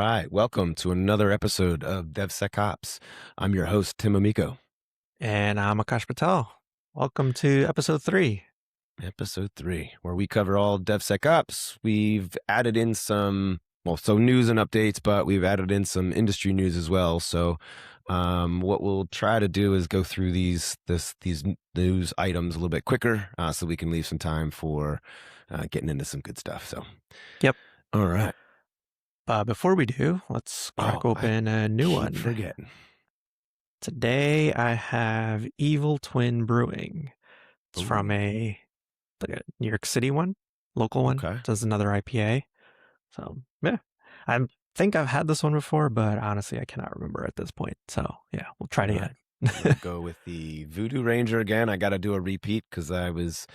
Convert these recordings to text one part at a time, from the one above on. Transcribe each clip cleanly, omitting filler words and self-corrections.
right. Welcome to another episode of DevSecOps. I'm your host, Tim Amico. And I'm Akash Patel. Welcome to episode 3. Episode 3, where we cover all DevSecOps. We've added in some, news and updates, but we've added in some industry news as well. So what we'll try to do is go through these news items a little bit quicker so we can leave some time for getting into some good stuff. So, Yep. All right. Before we do, let's crack open a new one. Forgetting. Today I have Evil Twin Brewing. It's from a New York City one, local one. Okay. So it's another IPA. So yeah, I think I've had this one before, but honestly I cannot remember at this point. So yeah, we'll try it again. We'll go with the Voodoo Ranger again. I got to do a repeat because I was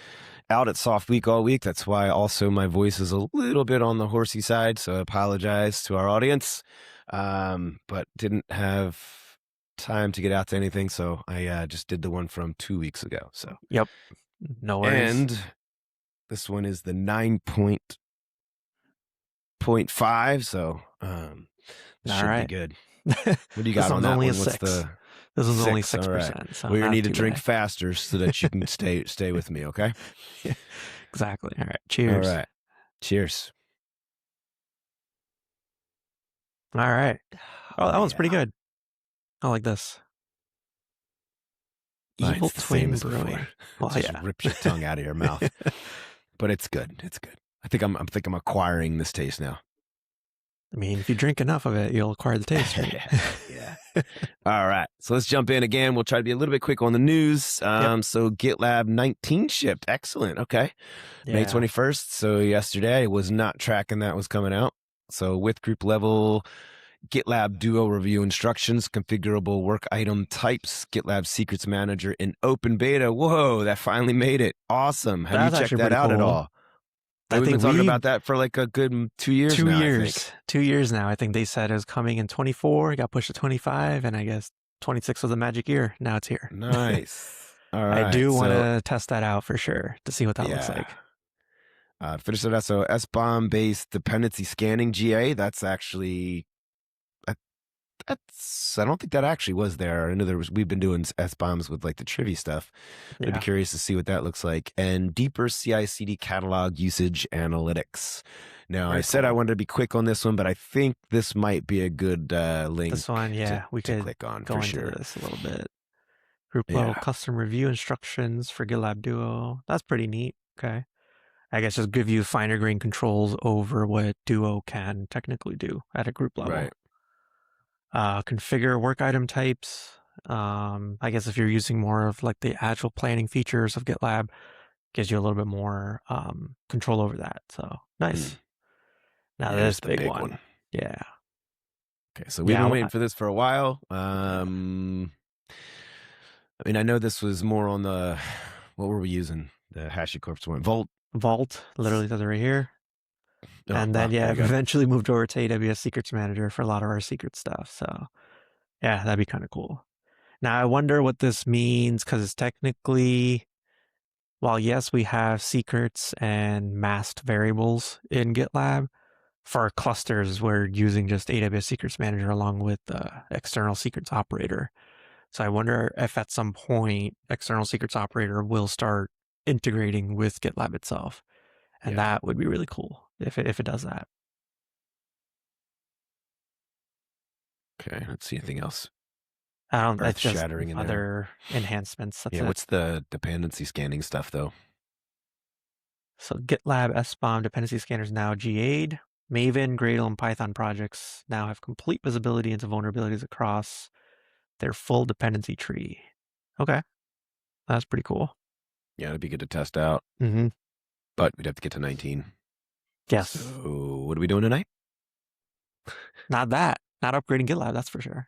out at Soft Week all week. That's why also my voice is a little bit on the horsey side. So I apologize to our audience, but didn't have time to get out to anything. So I just did the one from 2 weeks ago. So yep, no worries. And this one is the 9.5. So this should be good. What do you got on that only one? A 6. This one's only 6%. Right. So we need to drink faster so that you can stay with me, okay? Yeah, exactly. All right. Cheers. All right. Cheers. All right. Oh, that one's pretty good. I like this. Evil Twin Brewing. Well, just rips your tongue out of your mouth. But it's good. It's good. I think I'm acquiring this taste now. I mean, if you drink enough of it, you'll acquire the taste. Right? Yeah. All right. So let's jump in again. We'll try to be a little bit quick on the news. So GitLab 19 shipped. Excellent. Okay. May 21st. So yesterday I was not tracking that was coming out. So with group level GitLab Duo review instructions, configurable work item types, GitLab Secrets Manager in open beta. Whoa, that finally made it. Awesome. Have you checked that out at all? We've been talking about that for like a good 2 years now. 2 years. 2 years now. I think they said it was coming in 24. It got pushed to 25, and I guess 26 was the magic year. Now it's here. Nice. All right. I do want to test that out for sure to see what that looks like. Finish it out. So SBOM-based dependency scanning GA. That's actually... I don't think that actually was there. I know we've been doing SBOMs with like the Trivy stuff. I'd be curious to see what that looks like. And deeper CI/CD catalog usage analytics. Now, I said I wanted to be quick on this one, but I think this might be a good link. This one, we could click on go for into sure. This a little bit. Group level custom review instructions for GitLab Duo. That's pretty neat. Okay. I guess just give you finer grained controls over what Duo can technically do at a group level. Right. Configure work item types. I guess if you're using more of like the agile planning features of GitLab, gives you a little bit more control over that. So nice. Now there's the big one. Yeah. Okay, so we've been waiting for this for a while. I mean, I know this was more on the, what were we using? The HashiCorp one. Vault, literally does it right here. And then, eventually moved over to AWS Secrets Manager for a lot of our secret stuff. So, yeah, that'd be kind of cool. Now, I wonder what this means because it's technically, while yes, we have secrets and masked variables in GitLab, for our clusters, we're using just AWS Secrets Manager along with the external secrets operator. So I wonder if at some point, external secrets operator will start integrating with GitLab itself. And that would be really cool if it does that. Okay, let's see anything else. I don't. That's just shattering in other enhancements. That's what's the dependency scanning stuff though? So GitLab SBOM dependency scanners now GA'd. Maven, Gradle, and Python projects now have complete visibility into vulnerabilities across their full dependency tree. Okay, that's pretty cool. Yeah, it'd be good to test out. Mm-hmm. But we'd have to get to 19. Yes. So what are we doing tonight? Not upgrading GitLab, that's for sure.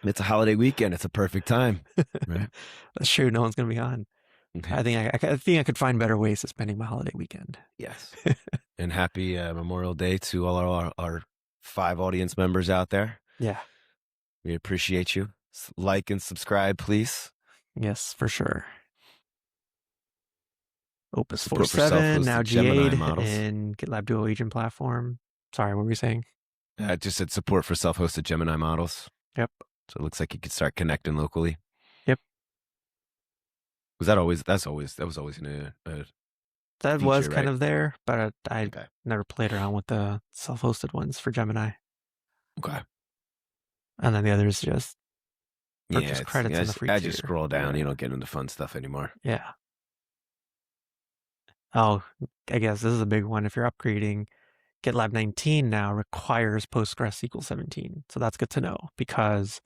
It's a holiday weekend. It's a perfect time. Right? That's true. No one's going to be on. Okay. I think I could find better ways of spending my holiday weekend. Yes. And happy Memorial Day to all our 5 audience members out there. Yeah. We appreciate you. Like and subscribe, please. Yes, for sure. Opus 4.7 now GA'd in GitLab Duo Agent Platform. Sorry, what were you saying? It just said support for self-hosted Gemini models. Yep. So it looks like you could start connecting locally. Yep. Was that always? That was always a That feature, was kind right? of there, but I Okay. never played around with the self-hosted ones for Gemini. Okay. And then the others just Yeah, purchase credits in the free I tier. just scroll down. Yeah. You don't get into fun stuff anymore. Yeah. Oh, I guess this is a big one. If you're upgrading, GitLab 19 now requires PostgreSQL 17. So that's good to know because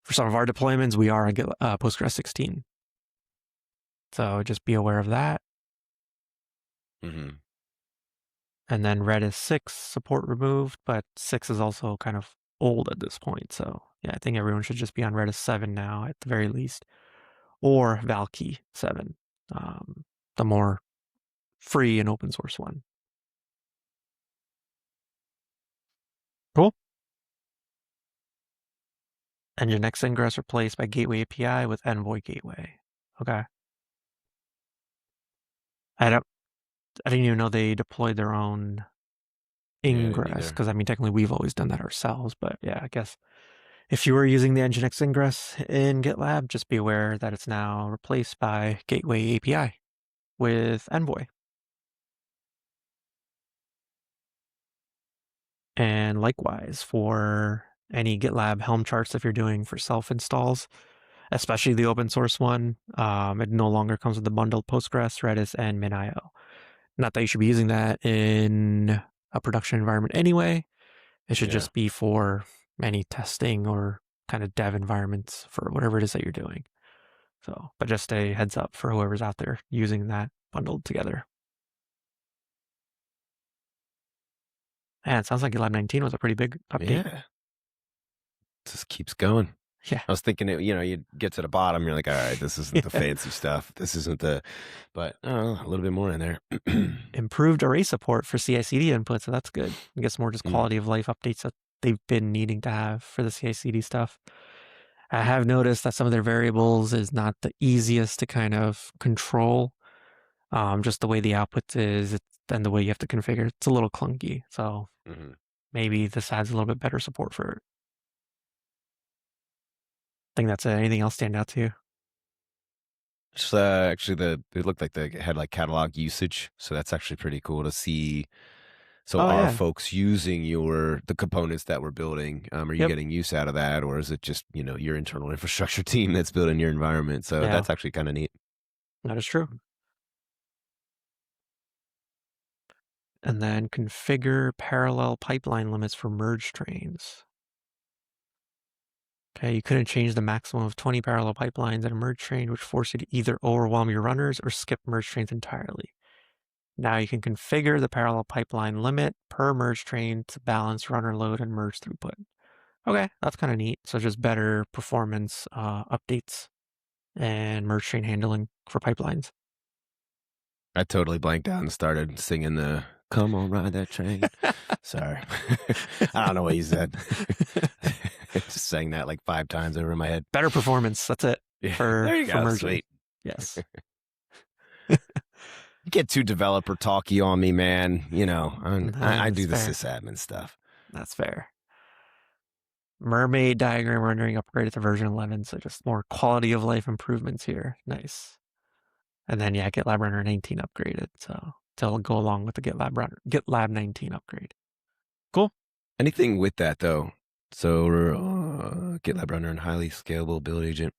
for some of our deployments, we are on Postgres 16. So just be aware of that. Mm-hmm. And then Redis 6 support removed, but 6 is also kind of old at this point. So yeah, I think everyone should just be on Redis 7 now at the very least, or Valkey 7, the more free and open source one. Cool. Nginx ingress replaced by Gateway API with Envoy Gateway. Okay. I didn't even know they deployed their own Yeah, I didn't ingress either. because I mean technically we've always done that ourselves, but yeah, I guess if you were using the Nginx ingress in GitLab, just be aware that it's now replaced by Gateway API with Envoy. And likewise for any GitLab Helm charts if you're doing for self installs, especially the open source one, it no longer comes with the bundled Postgres, Redis, and MinIO. Not that you should be using that in a production environment anyway. It should just be for any testing or kind of dev environments for whatever it is that you're doing. So, but just a heads up for whoever's out there using that bundled together. And it sounds like GitLab 19 was a pretty big update. Yeah. Just keeps going. Yeah. I was thinking, you get to the bottom, you're like, all right, this isn't the fancy stuff. This isn't but a little bit more in there. Improved array support for CI/CD input, so that's good. I guess more just quality of life updates that they've been needing to have for the CI/CD stuff. I have noticed that some of their variables is not the easiest to kind of control. Just the way the output is and the way you have to configure, it's a little clunky. So maybe this adds a little bit better support for it. I think that's it. Anything else stand out to you? Just, actually, it looked like they had like catalog usage, so that's actually pretty cool to see. So are folks using the components that we're building? Are you getting use out of that, or is it just your internal infrastructure team that's building your environment? So that's actually kind of neat. That is true. And then configure parallel pipeline limits for merge trains. Okay, you couldn't change the maximum of 20 parallel pipelines in a merge train, which forced you to either overwhelm your runners or skip merge trains entirely. Now you can configure the parallel pipeline limit per merge train to balance runner load and merge throughput. Okay, that's kind of neat. So just better performance updates and merge train handling for pipelines. I totally blanked out and started singing the "Come on, ride that train." Sorry, I don't know what you said. Just sang that like 5 times over my head. Better performance. That's it. Yeah, For there you go. merging. Sweet. Yes. You get too developer talky on me, man. I do the fair. sysadmin stuff. That's fair. Mermaid diagram rendering upgraded to version 11, so just more quality of life improvements here. Nice. And then GitLab Runner 19 upgraded, so it'll go along with the GitLab 19 upgrade. Cool. Anything with that though? So GitLab Runner and highly scalable build agent.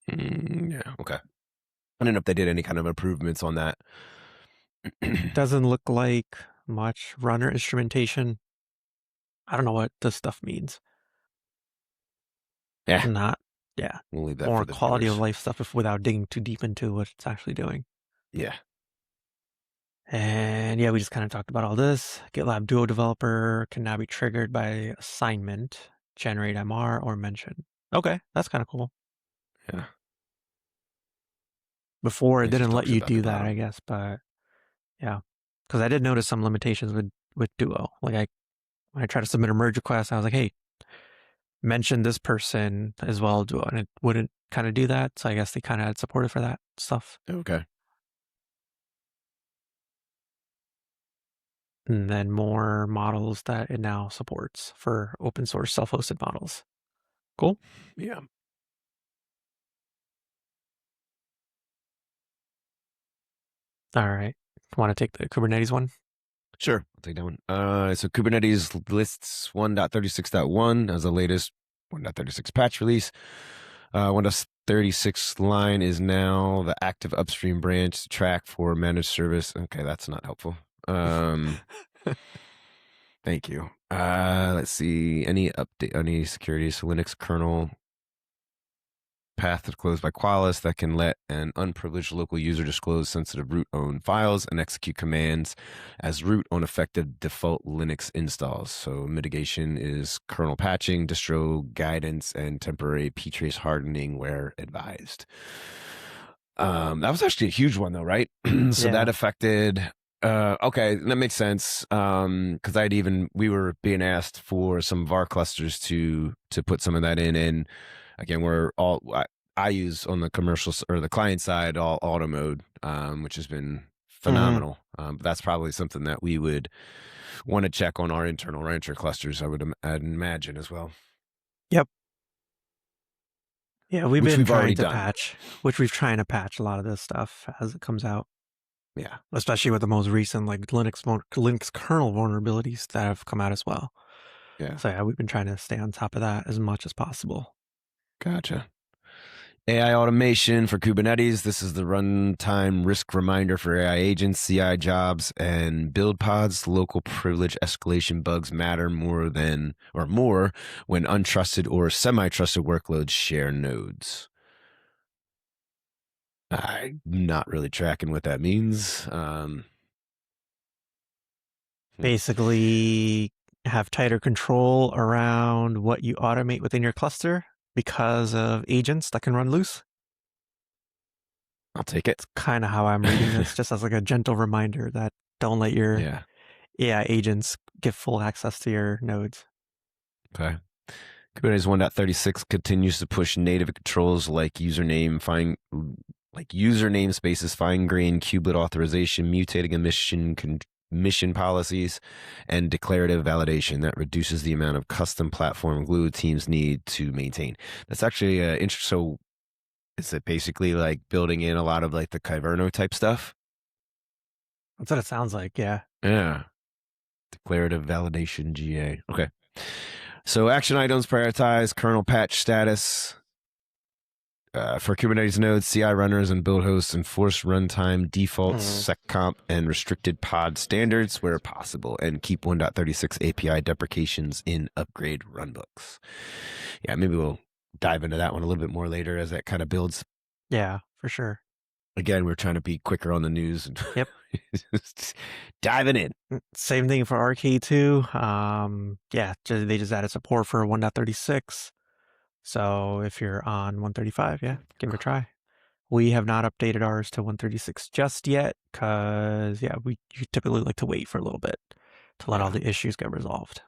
Yeah, okay. I don't know if they did any kind of improvements on that. Doesn't look like much. Runner instrumentation. I don't know what this stuff means. Yeah. We'll leave that more for the quality viewers. of life stuff without digging too deep into what it's actually doing. Yeah. And we just kind of talked about all this. GitLab Duo developer can now be triggered by assignment, generate MR, or mention. Okay, that's kind of cool. Yeah. Before it didn't let you do that, I guess, but yeah, because I did notice some limitations with Duo. Like when I tried to submit a merge request, I was like, hey, mention this person as well, Duo, and it wouldn't kind of do that. So I guess they kind of had supported for that stuff. Okay. and then more models that it now supports for open source self-hosted models. Cool. Yeah. All right. Want to take the Kubernetes one? Sure, I'll take that one. So Kubernetes lists 1.36.1 as the latest 1.36 patch release. 1.36 line is now the active upstream branch to track for managed service. Okay, that's not helpful. Thank you. Let's see. Any update, any security? So Linux kernel path is closed by Qualys that can let an unprivileged local user disclose sensitive root-owned files and execute commands as root on affected default Linux installs. So mitigation is kernel patching, distro guidance, and temporary ptrace hardening where advised. That was actually a huge one though, right? So that affected... okay, that makes sense. Because we were being asked for some var clusters to put some of that in, and again, I use on the commercial or the client side all auto mode, which has been phenomenal. But that's probably something that we would want to check on our internal rancher clusters. I'd imagine as well. Yep. Yeah, we've been trying to done. patch a lot of this stuff as it comes out. Yeah, especially with the most recent like Linux kernel vulnerabilities that have come out as well. Yeah. So yeah, we've been trying to stay on top of that as much as possible. Gotcha. AI automation for Kubernetes. This is the runtime risk reminder for AI agents, CI jobs, and build pods. Local privilege escalation bugs matter more when untrusted or semi-trusted workloads share nodes. I'm not really tracking what that means. Basically, have tighter control around what you automate within your cluster because of agents that can run loose. I'll take it. It's kind of how I'm reading this, just as like a gentle reminder that don't let your AI agents get full access to your nodes. Okay. Kubernetes 1.36 continues to push native controls like username spaces, fine-grained kubelet authorization, mutating mission policies, and declarative validation that reduces the amount of custom platform glue teams need to maintain. That's actually interesting. So is it basically like building in a lot of like the Kyverno type stuff? That's what it sounds like, yeah. Yeah. Declarative validation GA. Okay. So action items prioritize kernel patch status. For Kubernetes nodes, CI runners, and build hosts enforce runtime defaults, seccomp, and restricted pod standards where possible, and keep 1.36 API deprecations in upgrade runbooks. Yeah, maybe we'll dive into that one a little bit more later as that kind of builds. Yeah, for sure. Again, we're trying to be quicker on the news. Yep. Diving in. Same thing for RK2. Yeah, they just added support for 1.36. So if you're on 135, yeah, give it a try. We have not updated ours to 136 just yet because, yeah, you typically like to wait for a little bit to let all the issues get resolved.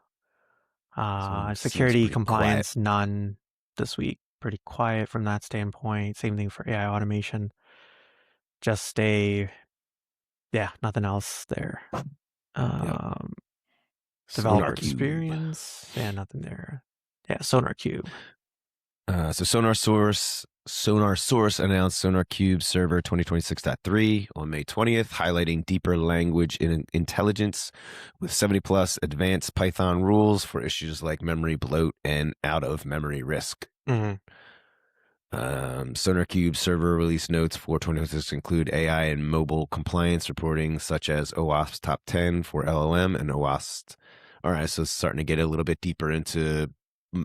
Security compliance, quiet. None this week. Pretty quiet from that standpoint. Same thing for AI automation. Just stay, nothing else there. Developer experience, nothing there. Yeah, SonarQube. So Sonar Source announced SonarQube Server 2026.3 on May 20th, highlighting deeper language intelligence with 70 plus advanced Python rules for issues like memory bloat and out of memory risk. SonarQube server release notes for 2026 include AI and mobile compliance reporting, such as OWASP Top 10 for LLM and OWASP. All right, so it's starting to get a little bit deeper into,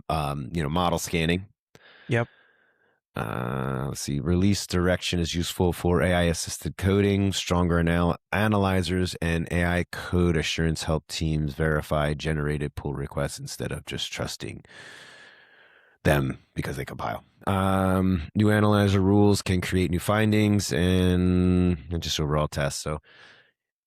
model scanning. Yep. Let's see. Release direction is useful for AI-assisted coding. Stronger analyzers and AI code assurance help teams verify generated pull requests instead of just trusting them because they compile. New analyzer rules can create new findings and just overall tests. So,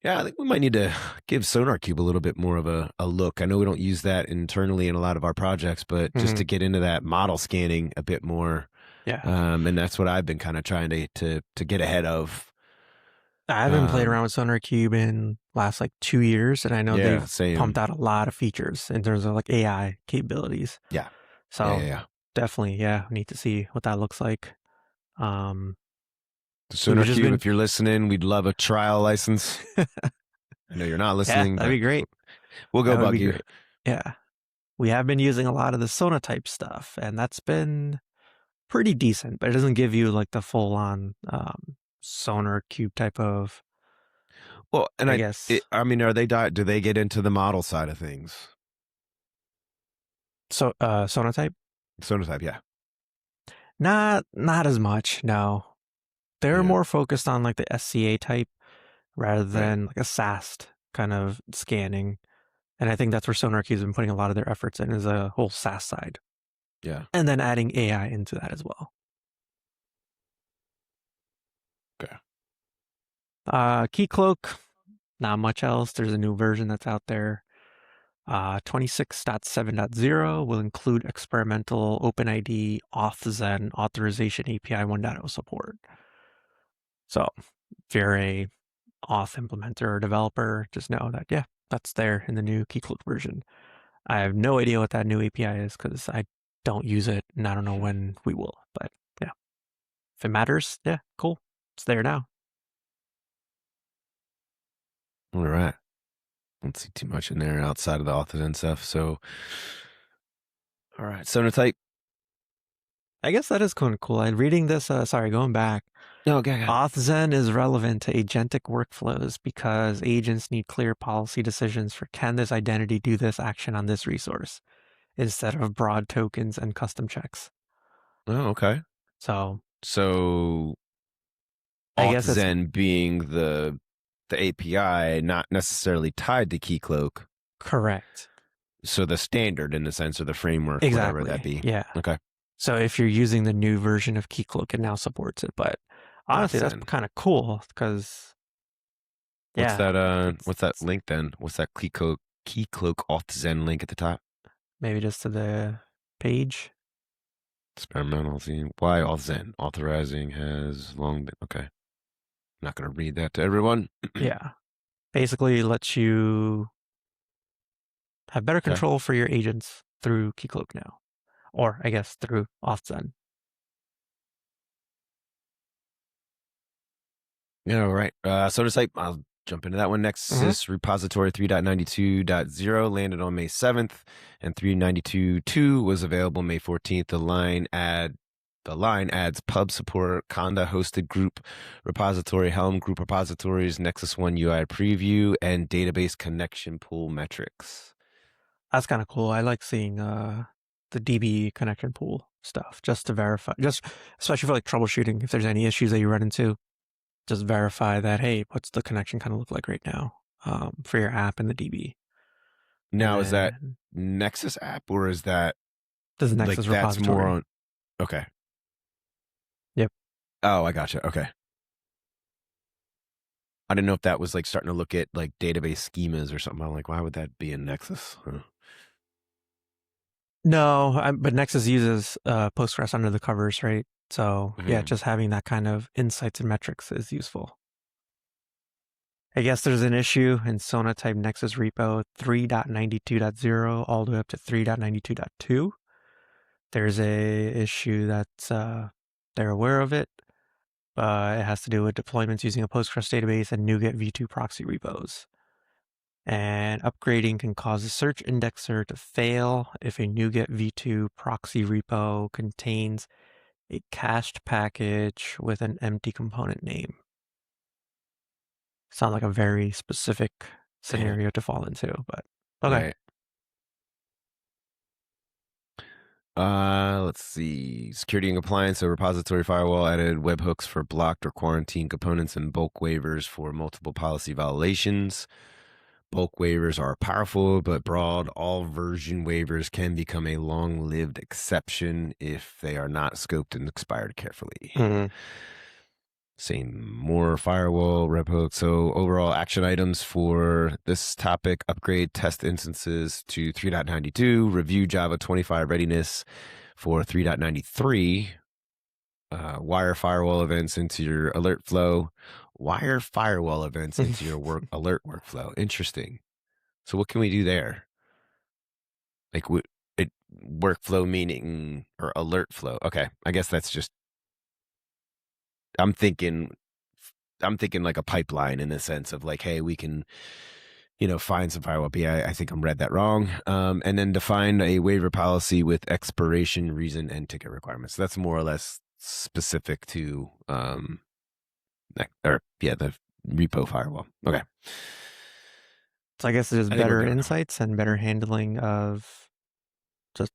yeah, I think we might need to give SonarQube a little bit more of a look. I know we don't use that internally in a lot of our projects, but just to get into that model scanning a bit more. Yeah. And that's what I've been kind of trying to get ahead of. I haven't played around with SonarQube in last like 2 years, and I know they've pumped out a lot of features in terms of like AI capabilities. Yeah. So definitely, need to see what that looks like. SonarQube, if you're listening, we'd love a trial license. I know you're not listening. That'd be great. We'll go bug you. Great. Yeah. We have been using a lot of the Sonatype stuff, and that's been pretty decent, but it doesn't give you like the full-on SonarQube type of. Well, and I guess do they get into the model side of things? So Sonatype? Sonatype, yeah. Not as much, no. They're more focused on like the SCA type rather than like a SAST kind of scanning. And I think that's where SonarQube's been putting a lot of their efforts in, is a whole SaaS side. Yeah. And then adding AI into that as well. Okay. Keycloak, not much else. There's a new version that's out there. 26.7.0 will include experimental OpenID authzen authorization API 1.0 support. So if you're a auth implementer or developer, just know that, that's there in the new Keycloak version. I have no idea what that new API is because I don't use it and I don't know when we will. But if it matters, cool. It's there now. All right. Don't see too much in there outside of the authzen stuff. So, all right. Sonatype. I guess that is kind of cool. I'm reading this. Going back. No, okay. Authzen is relevant to agentic workflows because agents need clear policy decisions for, can this identity do this action on this resource, instead of broad tokens and custom checks. Oh, okay. So Authzen being the API, not necessarily tied to Keycloak. Correct. So the standard, in the sense, of the framework, exactly. whatever that be. Yeah. Okay. So if you're using the new version of Keycloak, it now supports it. But honestly, that's kind of cool because. What's that link then? What's that Keycloak Authzen link at the top? Maybe just to the page. Experimental. Why Authzen? Authorizing has long been. Okay. I'm not going to read that to everyone. Yeah. Basically lets you have better control for your agents through Keycloak now. Or I guess through Authzen. Yeah, right. So just like, I'll jump into that one. Nexus repository 3.92.0 landed on May 7th, and 3.92.2 was available May 14th. The line adds pub support, Conda hosted group repository, Helm group repositories, Nexus 1 UI preview, and database connection pool metrics. That's kind of cool. I like seeing the DB connection pool stuff just to verify, especially for like troubleshooting. If there's any issues that you run into, just verify that, hey, what's the connection kind of look like right now for your app in the DB. Now, is that Nexus app, or is that the Nexus repository? That's more on. Okay. Yep. Oh, I gotcha. Okay. I didn't know if that was like starting to look at like database schemas or something. I'm like, why would that be in Nexus? No, but Nexus uses Postgres under the covers, right? So just having that kind of insights and metrics is useful. I guess there's an issue in Sonatype Nexus repo 3.92.0 all the way up to 3.92.2. There's a issue that they're aware of it. It has to do with deployments using a Postgres database and NuGet v2 proxy repos. And upgrading can cause a search indexer to fail if a NuGet v2 proxy repo contains a cached package with an empty component name. Sounds like a very specific scenario to fall into, but okay. Right. Let's see. Security and compliance. So repository firewall added webhooks for blocked or quarantined components and bulk waivers for multiple policy violations. Bulk waivers are powerful but broad. All version waivers can become a long-lived exception if they are not scoped and expired carefully. Same, more firewall webhooks. So overall action items for this topic: upgrade test instances to 3.92, review Java 25 readiness for 3.93, wire firewall events into your alert flow, wire firewall events into your alert workflow. Interesting. So what can we do there? Like workflow meaning or alert flow. Okay, I guess that's just. I'm thinking like a pipeline in the sense of like, hey, we can, find some firewall. But yeah, I think I'm read that wrong. And then define a waiver policy with expiration, reason, and ticket requirements. So that's more or less specific to the repo firewall. Okay. So I guess there's better insights and better handling of just.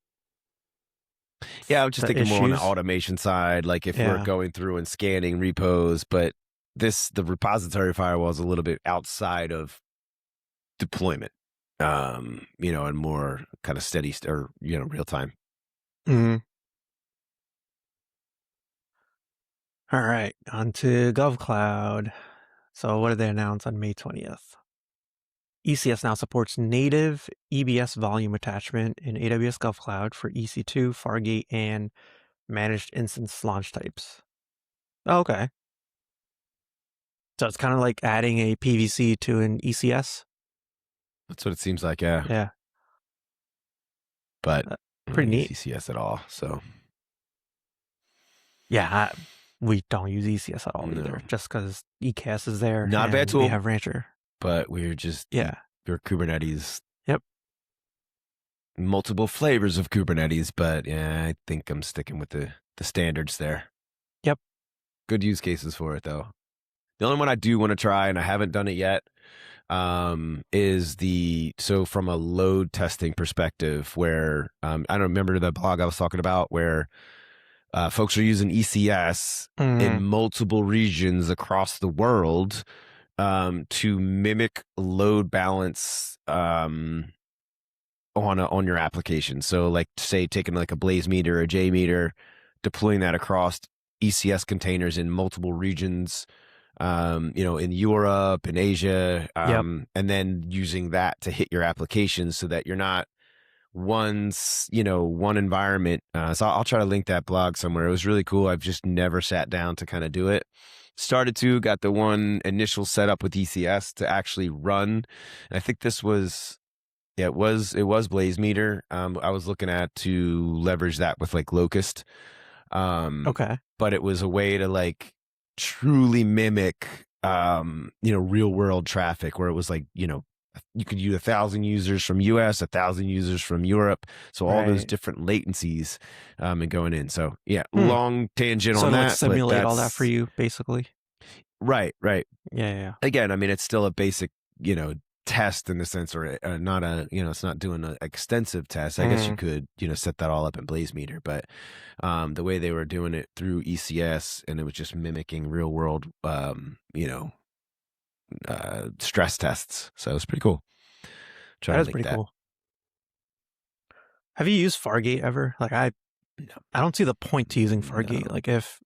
Yeah, I'm just thinking more on the automation side, like if we're going through and scanning repos, but the repository firewall is a little bit outside of deployment, and more kind of steady or, real time. Mm-hmm. All right, on to GovCloud. So what did they announce on May 20th? ECS now supports native EBS volume attachment in AWS GovCloud for EC2, Fargate, and managed instance launch types. Oh, okay. So it's kind of like adding a PVC to an ECS? That's what it seems like, yeah. Yeah. But pretty neat. ECS at all, so. Yeah, we don't use ECS at all either, just because ECAS is there. Not a bad tool. We have Rancher. But we're just, we're Kubernetes. Yep. Multiple flavors of Kubernetes, but yeah, I think I'm sticking with the standards there. Yep. Good use cases for it, though. The only one I do want to try, and I haven't done it yet, is so from a load testing perspective, where I don't remember the blog I was talking about, where folks are using ECS in multiple regions across the world to mimic load balance on your application. So, like, say, taking like a Blaze meter or a J meter, deploying that across ECS containers in multiple regions. In Europe and Asia, and then using that to hit your application so that you're not one environment. So I'll try to link that blog somewhere. It was really cool. I've just never sat down to kind of do it. Got the one initial setup with ECS to actually run. And I think this was, it was Blaze meter. I was looking at to leverage that with like Locust. Okay. But it was a way to like truly mimic real world traffic, where it was like, you could use 1,000 users from US, 1,000 users from Europe, so all those different latencies and going in. So long tangent on that. So simulate all that for you, basically. Right. Yeah. Again, I mean, it's still a basic test in the sense, or not it's not doing an extensive test. I guess you could set that all up in Blaze meter, but the way they were doing it through ECS, and it was just mimicking real world stress tests. So it was pretty cool. That is pretty cool. Have you used Fargate ever? Like I don't see the point to using Fargate. No. Like if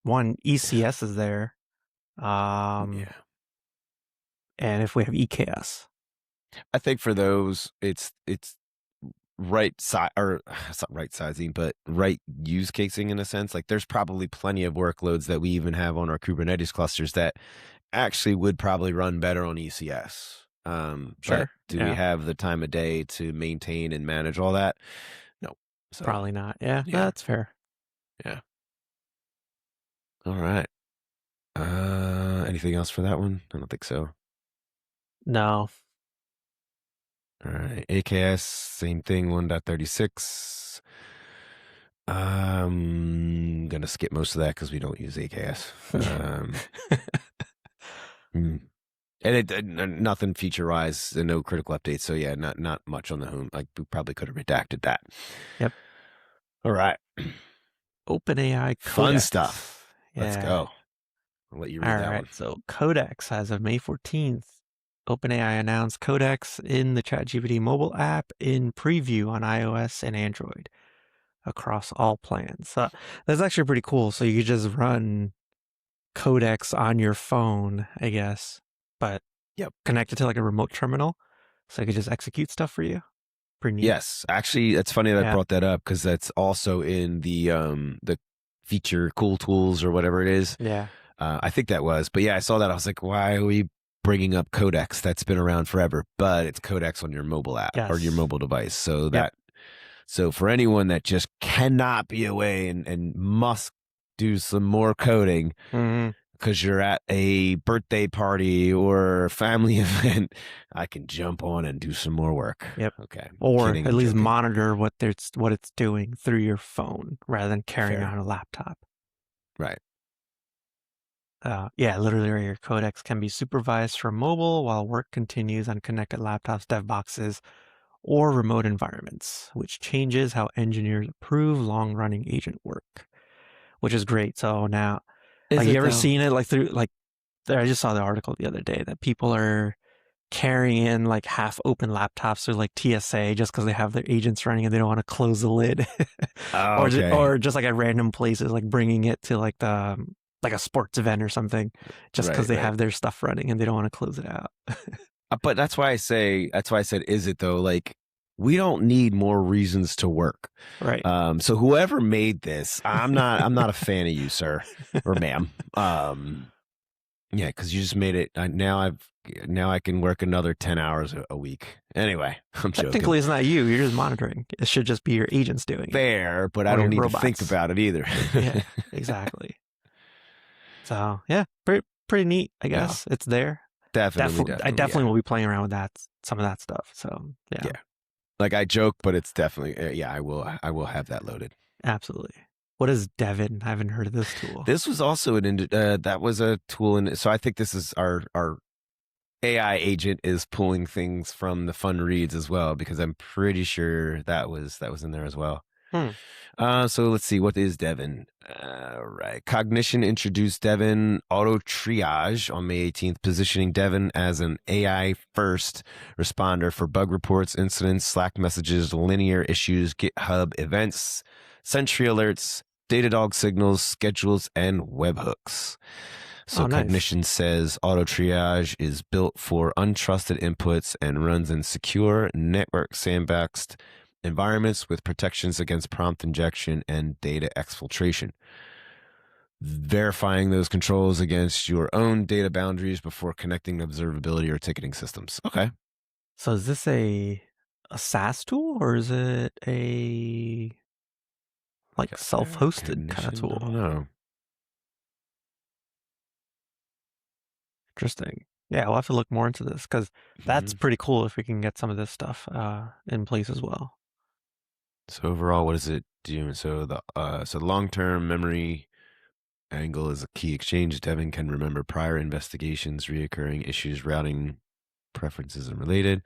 one ECS is there, and if we have EKS, I think for those it's right size, or it's not right sizing, but right use casing in a sense. Like there's probably plenty of workloads that we even have on our Kubernetes clusters that actually would probably run better on ECS. Sure. Do we have the time of day to maintain and manage all that? No. So, probably not. Yeah, that's fair. Yeah. All right. Anything else for that one? I don't think so. No. All right. AKS, same thing, 1.36. I'm going to skip most of that because we don't use AKS. And it nothing feature-wise, and no critical updates. So yeah, not much on the home. Like we probably could have redacted that. Yep. All right. OpenAI Codex. Fun stuff. Let's go. I'll let you read that one. All right. So Codex, as of May 14th, OpenAI announced Codex in the ChatGPT mobile app in preview on iOS and Android across all plans. So that's actually pretty cool. So you could just run Codex on your phone, I guess, but connect it to like a remote terminal, so it could just execute stuff for you. Pretty neat. Yes, actually, it's funny that I brought that up because that's also in the feature cool tools or whatever it is. Yeah. I think that was. But yeah, I saw that. I was like, why are we bringing up Codex? That's been around forever, but it's Codex on your mobile app or your Yes. mobile device. So Yep. that, so for anyone that just cannot be away and must do some more coding Mhm. because you're at a birthday party or family event, I can jump on and do some more work. Yep. Okay. Or Kidding at and least joking. monitor what it's doing through your phone rather than carrying it Fair. on a laptop. Right. Yeah, literally right here. Codex can be supervised from mobile while work continues on connected laptops, dev boxes, or remote environments, which changes how engineers approve long-running agent work, which is great. So now, Is like, you it ever though? seen it like through like I just saw the article the other day that people are carrying like half open laptops through like TSA just because they have their agents running and they don't want to close the lid, Oh, okay. or just like at random places, like bringing it to like the like a sports event or something, just because Right, they right. have their stuff running and they don't want to close it out. But that's why I said, is it though? Like, we don't need more reasons to work. Right. So whoever made this, I'm not a fan of you, sir or ma'am. Yeah, because you just made it. Now I can work another 10 hours a week. Anyway, I'm joking. Technically, it's not you. You're just monitoring. It should just be your agents doing it Fair, but I or don't your need to think robots. about it either. Yeah, exactly. So yeah, pretty neat. I Yeah, guess it's there. I definitely, definitely yeah, will be playing around with some of that stuff. So yeah, yeah. Like I joke, but it's definitely yeah. I will have that loaded. absolutely. What is Devin? I haven't heard of this tool. This was also that was a tool, and so I think this is our AI agent is pulling things from the fun reads as well because I'm pretty sure that was in there as well. Hmm. So let's see, what is Devin? Right, Cognition introduced Devin Auto Triage on May 18th, positioning Devin as an AI first responder for bug reports, incidents, Slack messages, linear issues, GitHub events, Sentry alerts, Datadog signals, schedules, and webhooks. So Oh, nice. Cognition says auto triage is built for untrusted inputs and runs in secure, network sandboxed environments with protections against prompt injection and data exfiltration. Verifying those controls against your own data boundaries before connecting to observability or ticketing systems. Okay. So is this a SaaS tool or is it a like Got there. self-hosted kind of Cognition. I don't tool? know. Interesting. Yeah, we'll have to look more into this because that's Mhm. pretty cool if we can get some of this stuff in place as well. So overall, what does it do? So the long-term memory angle is a key exchange. Devin can remember prior investigations, reoccurring issues, routing preferences, and related.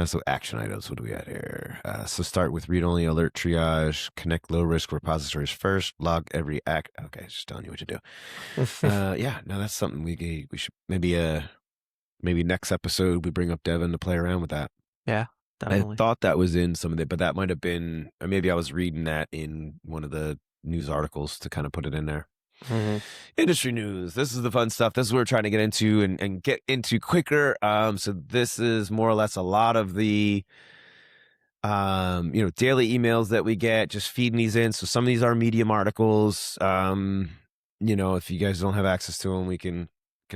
So action items. What do we got here? So start with read-only alert triage. Connect low-risk repositories first. Log every act. Okay, just telling you what to do. Yeah, no, that's something we should maybe next episode we bring up Devin to play around with that. Yeah, I definitely. thought that was in some of it, but that might have been, or maybe I was reading that in one of the news articles to kind of put it in there. Mhm. Industry news. This is the fun stuff. This is what we're trying to get into and get into quicker. So this is more or less a lot of the daily emails that we get, just feeding these in. So some of these are Medium articles. If you guys don't have access to them, we can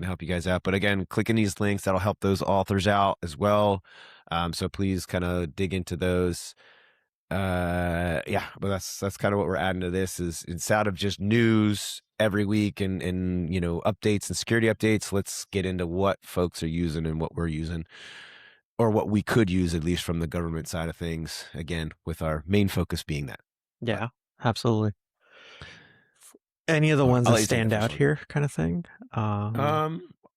help you guys out. But again, clicking these links, that'll help those authors out as well. So please kind of dig into those. Yeah, but that's kind of what we're adding to this is instead of just news every week and updates and security updates, let's get into what folks are using and what we're using or what we could use at least from the government side of things, again with our main focus being that. But Yeah, absolutely. Any of the all right, ones I'll that let you take the stand first out one. here kind of thing?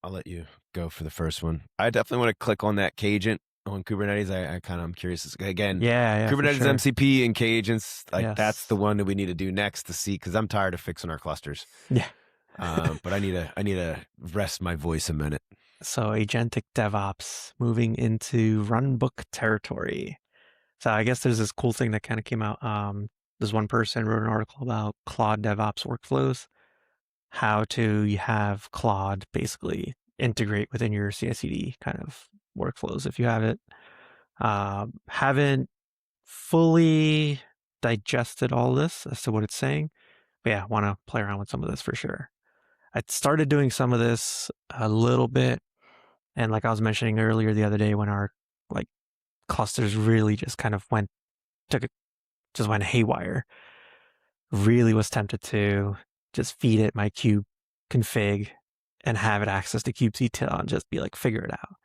I'll let you go for the first one. I definitely want to click on that Kagent on Kubernetes. I kind of I'm curious again. Yeah, for Kubernetes sure. MCP and Kagents, like that's the Yes. one that we need to do next to see because I'm tired of fixing our clusters. Yeah. But I need to rest my voice a minute. So agentic DevOps moving into runbook territory. So I guess there's this cool thing that kind of came out. There's one person wrote an article about Claude DevOps workflows, how to have Claude basically integrate within your CI/CD kind of workflows if you have it. Haven't fully digested all this as to what it's saying, but yeah, want to play around with some of this for sure. I started doing some of this a little bit, and like I was mentioning earlier the other day, when our like clusters really just kind of went haywire, really was tempted to just feed it my kube config and have it access to kubectl and just be like, figure it out.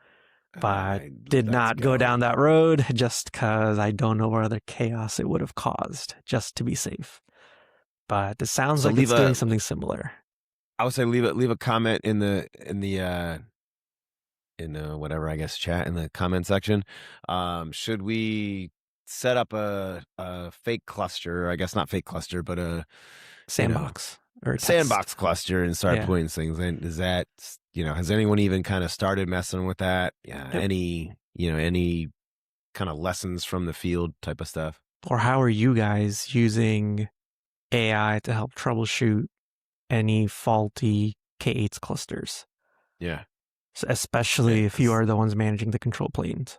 But did not go down that road just because I don't know what other chaos it would have caused, just to be safe. But it sounds like it's doing something similar. I would say leave a comment in the whatever, I guess, chat in the comment section. Should we set up a fake cluster? I guess not fake cluster, but a sandbox or sandbox cluster and start putting things in. Is that, has anyone even kind of started messing with that? Yeah. Yep. Any kind of lessons from the field type of stuff? Or how are you guys using AI to help troubleshoot any faulty K8s clusters? Yeah. So especially if you are the ones managing the control planes.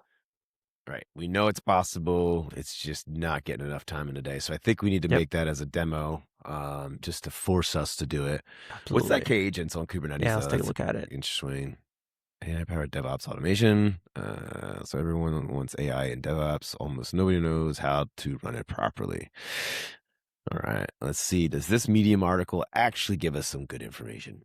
Right. We know it's possible. It's just not getting enough time in the day. So I think we need to make that as a demo, just to force us to do it. Absolutely. What's that K-agents on Kubernetes? Yeah, let's take a look at it. Interesting. AI-powered DevOps automation. So everyone wants AI and DevOps. Almost nobody knows how to run it properly. All right. Let's see. Does this Medium article actually give us some good information?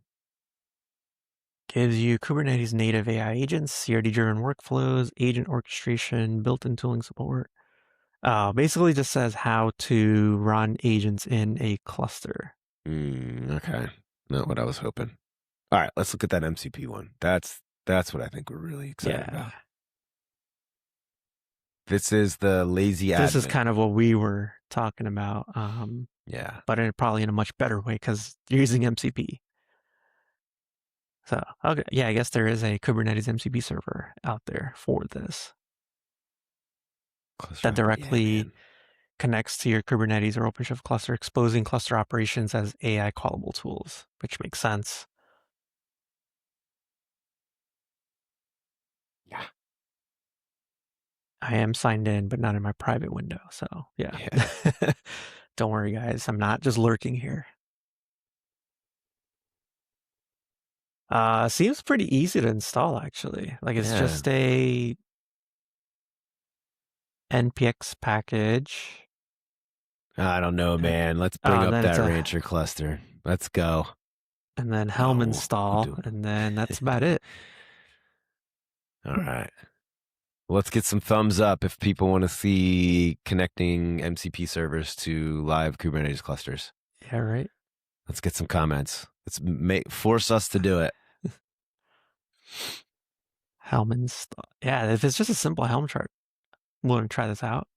Gives you Kubernetes native AI agents, CRD-driven workflows, agent orchestration, built-in tooling support. Basically just says how to run agents in a cluster. Okay. Not what I was hoping. All right, let's look at that MCP one. That's what I think we're really excited about. This is the lazy admin. This is kind of what we were talking about. But probably in a much better way because you're using MCP. So, okay, yeah, I guess there is a Kubernetes MCP server out there for this that directly connects to your Kubernetes or OpenShift cluster, exposing cluster operations as AI callable tools, which makes sense. Yeah. I am signed in, but not in my private window. So, yeah. Don't worry, guys. I'm not just lurking here. Seems pretty easy to install, actually. Like, it's just a npx package. I don't know, man. Let's bring up that Rancher cluster. Let's go. And then Helm install, and then that's about it. All right. Let's get some thumbs up if people want to see connecting MCP servers to live Kubernetes clusters. Yeah, right. Let's get some comments. Let's force us to do it. Helm install. Yeah, if it's just a simple Helm chart, we're going to try this out.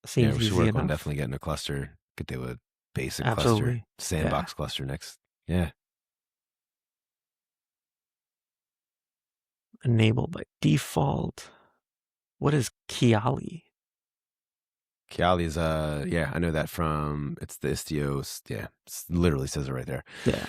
Seems we should easy work enough. on definitely getting a cluster. Could do a basic cluster, sandbox cluster next. Yeah. Enabled by default. What is Kiali? Kiali is I know that from, it's the Istio. Yeah, it literally says it right there. Yeah.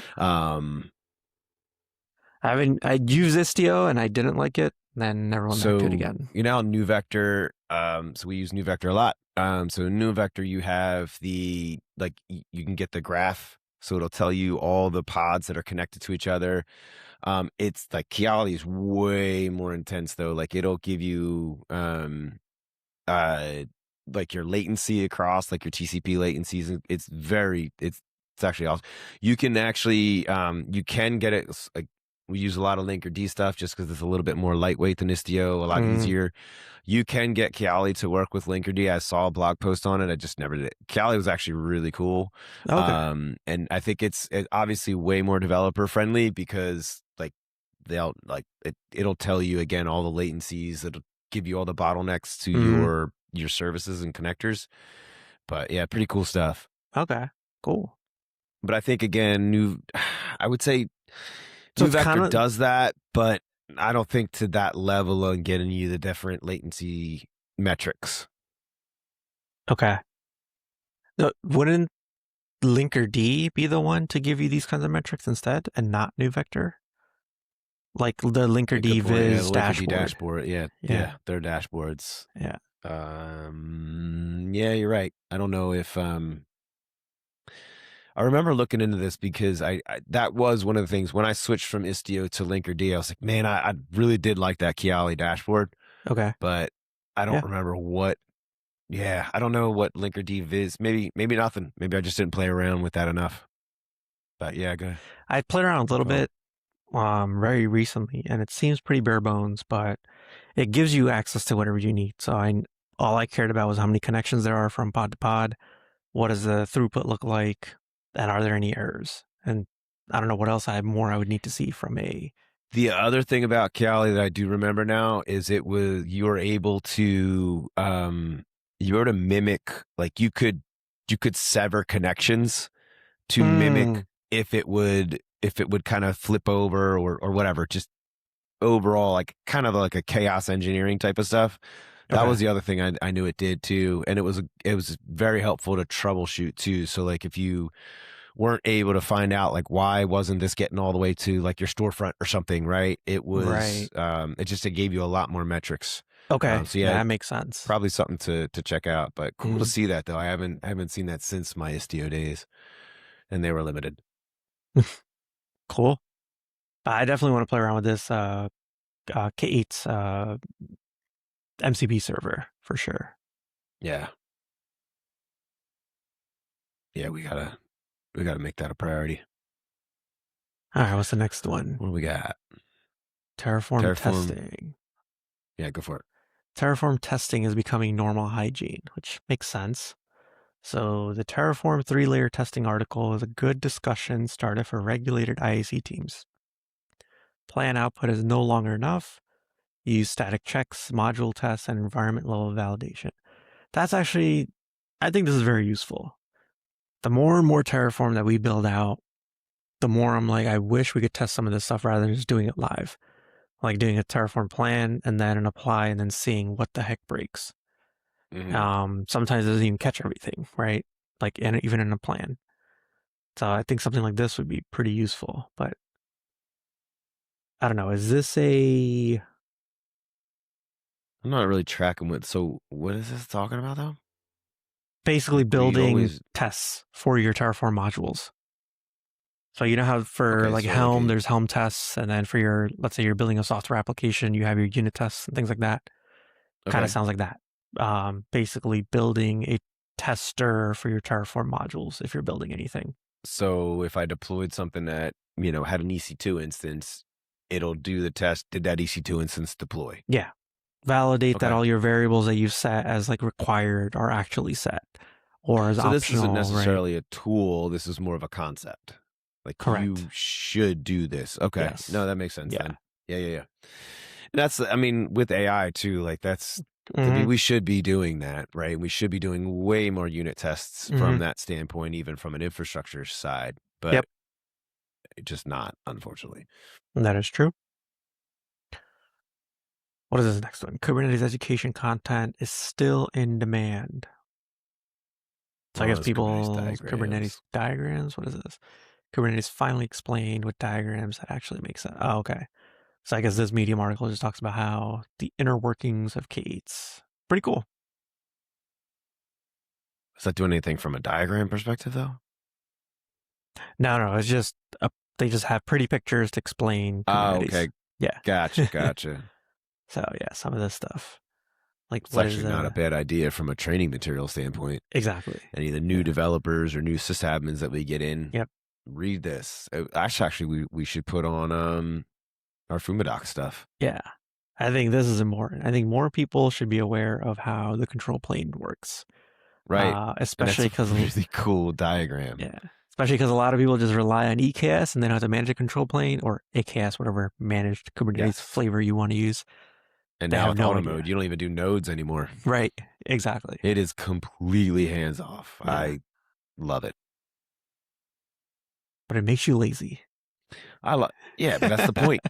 I used Istio and I didn't like it. Then never went back to it again. New Vector. So we use New Vector a lot. So in New Vector, you have you can get the graph, so it'll tell you all the pods that are connected to each other. It's like Kiali is way more intense though. Like it'll give you like your latency across, like your TCP latencies. It's actually awesome. You can actually you can get it like. We use a lot of Linkerd stuff just because it's a little bit more lightweight than Istio, a lot easier. You can get Kiali to work with Linkerd. I saw a blog post on it. I just never did it. Kiali was actually really cool. Okay. And I think it's obviously way more developer friendly because it'll tell you again all the latencies. It'll give you all the bottlenecks to your services and connectors. But yeah, pretty cool stuff. Okay, cool. But I think again, I would say New Vector does that, but I don't think to that level of getting you the different latency metrics. Okay. Wouldn't Linkerd be the one to give you these kinds of metrics instead and not New Vector? Like the Linkerd Viz dashboard. Yeah, their dashboards. Yeah. Yeah, you're right. I don't know if I remember looking into this because I that was one of the things when I switched from Istio to Linkerd. I was like, man, I really did like that Kiali dashboard, Okay. but I don't remember what. Yeah, I don't know what Linkerd is. Maybe nothing. Maybe I just didn't play around with that enough. But yeah, go ahead. I played around a little Go on. bit very recently, and it seems pretty bare bones, but it gives you access to whatever you need. So all I cared about was how many connections there are from pod to pod, what does the throughput look like, and are there any errors? And I don't know what else I would need to see from a. The other thing about Kiali that I do remember now is you were able to mimic, like you could sever connections to mimic if it would kind of flip over or whatever, just overall like kind of like a chaos engineering type of stuff. That was the other thing I knew it did too, and it was very helpful to troubleshoot too. So like if you weren't able to find out like why wasn't this getting all the way to like your storefront or something, right? It was it gave you a lot more metrics. Okay, so yeah, that makes sense. Probably something to check out. But cool to see that though. I haven't seen that since my Istio days, and they were limited. Cool. I definitely want to play around with this K8's MCP server for sure. Yeah. Yeah, we gotta make that a priority. All right, what's the next one? What do we got? Terraform testing. Yeah, go for it. Terraform testing is becoming normal hygiene, which makes sense. So the Terraform 3-layer testing article is a good discussion starter for regulated IAC teams. Plan output is no longer enough. Use static checks, module tests, and environment level validation. That's actually, I think this is very useful. The more and more Terraform that we build out, the more I'm like, I wish we could test some of this stuff rather than just doing it live. Like doing a Terraform plan and then an apply and then seeing what the heck breaks. Sometimes it doesn't even catch everything, right? Like even in a plan. So I think something like this would be pretty useful, but I don't know. Is this I'm not really tracking with. So what is this talking about though? Basically building tests for your Terraform modules. So you know how for Helm, there's Helm tests, and then for your, let's say you're building a software application, you have your unit tests and things like that. Kind of sounds like that. Basically building a tester for your Terraform modules if you're building anything. So if I deployed something that, had an EC2 instance, it'll do the test. Did that EC2 instance deploy? Yeah. Validate that all your variables that you've set as like required are actually set or as optional. So this isn't necessarily a tool. This is more of a concept. Like correct. You should do this. Okay. Yes. No, that makes sense then. Yeah. That's, with AI too, like that's, we should be doing that, right? We should be doing way more unit tests from that standpoint, even from an infrastructure side, but just not, unfortunately. That is true. What is this next one? Kubernetes education content is still in demand. So I guess people's Kubernetes diagrams. What is this? Kubernetes finally explained with diagrams that actually make sense. Oh, okay. So I guess this Medium article just talks about how the inner workings of K8s. Pretty cool. Is that doing anything from a diagram perspective, though? No. It's just they just have pretty pictures to explain Kubernetes. Oh, okay. Yeah. Gotcha. So yeah, some of this stuff. Like it's actually not a bad idea from a training material standpoint. Exactly. Any of the new developers or new sysadmins that we get in. Yep. Read this. Actually, we should put on our FumaDoc stuff. Yeah. I think this is important. I think more people should be aware of how the control plane works. Right. Especially because really cool diagram. Yeah. Especially because a lot of people just rely on EKS and then have to manage a control plane or AKS, whatever managed Kubernetes flavor you want to use. And now with auto mode, you don't even do nodes anymore. Right. Exactly. It is completely hands off. Yeah. I love it. But it makes you lazy. Yeah, but that's the point.